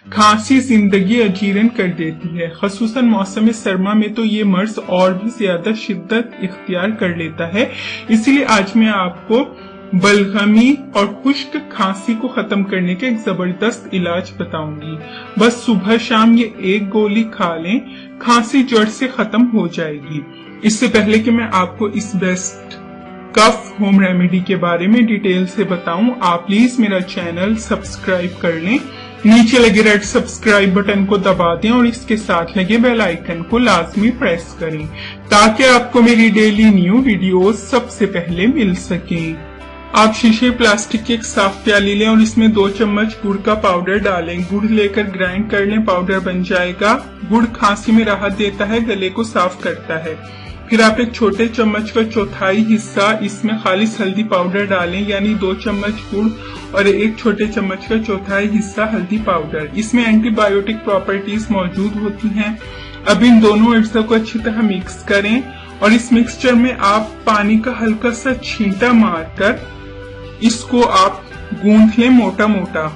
खांसी जिंदगी अजीरन कर देती है। खसूसन मौसम सरमा में तो ये मर्ज और भी ज्यादा शिद्दत इख्तियार कर लेता है। इसीलिए आज मैं आपको बलगमी और खुश्क खांसी को खत्म करने के एक जबरदस्त इलाज बताऊंगी। बस सुबह शाम ये एक गोली खा लें, खांसी जड़ से खत्म हो जाएगी। इससे पहले कि मैं आपको इस बेस्ट कफ होम रेमेडी के बारे में डिटेल से बताऊं, आप प्लीज मेरा चैनल सब्सक्राइब कर लें। नीचे लगे रेड सब्सक्राइब बटन को दबा दें और इसके साथ लगे बेल आइकन को लाजमी प्रेस करें ताकि आपको मेरी डेली न्यू वीडियोस सबसे पहले मिल सकें। आप शीशे प्लास्टिक की एक साफ प्याली लें और इसमें 2 चम्मच गुड़ का पाउडर डालें। गुड़ लेकर ग्राइंड कर लें, पाउडर बन जाएगा। गुड़ खांसी में राहत देता है, गले को साफ करता है। फिर आप एक छोटे चम्मच का चौथाई हिस्सा इसमें खालिस हल्दी पाउडर डालें, यानी 2 चम्मच गुड़ और एक छोटे चम्मच का चौथाई हिस्सा हल्दी पाउडर। इसमें एंटीबायोटिक प्रॉपर्टीज मौजूद होती हैं। अब इन दोनों अज्जा को अच्छी तरह मिक्स करें और इस मिक्सचर में आप पानी का हल्का सा छींटा मारकर इसको आप गूंथ लें मोटा मोटा,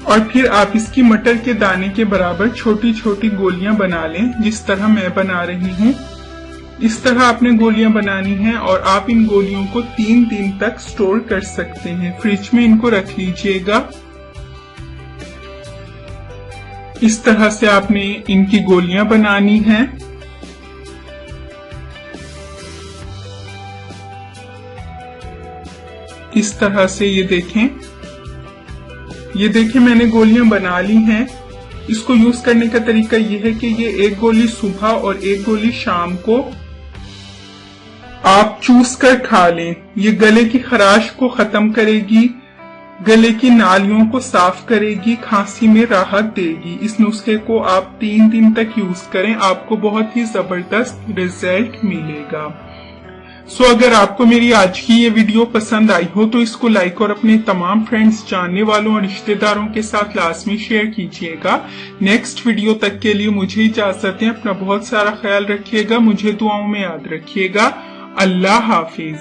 और फिर आप इसकी मटर के दाने के बराबर छोटी छोटी गोलियां बना लें, जिस तरह मैं बना रही हूँ। इस तरह आपने गोलियां बनानी है और आप इन गोलियों को 3 दिन तक स्टोर कर सकते हैं। फ्रिज में इनको रख लीजिएगा। इस तरह से आपने इनकी गोलियां बनानी है। इस तरह से ये देखें मैंने गोलियां बना ली हैं। इसको यूज करने का तरीका ये है कि ये एक गोली सुबह और एक गोली शाम को आप चूस कर खा लें। ये गले की खराश को खत्म करेगी, गले की नालियों को साफ करेगी, खांसी में राहत देगी। इस नुस्खे को आप 3 दिन तक यूज करें, आपको बहुत ही जबरदस्त रिजल्ट मिलेगा। अगर आपको मेरी आज की ये वीडियो पसंद आई हो तो इसको लाइक और अपने तमाम फ्रेंड्स, जानने वालों और रिश्तेदारों के साथ लाजमी शेयर कीजिएगा। नेक्स्ट वीडियो तक के लिए मुझे इजाजत दें। अपना बहुत सारा ख्याल रखिएगा, मुझे दुआओं में याद रखिएगा। अल्लाह हाफिज।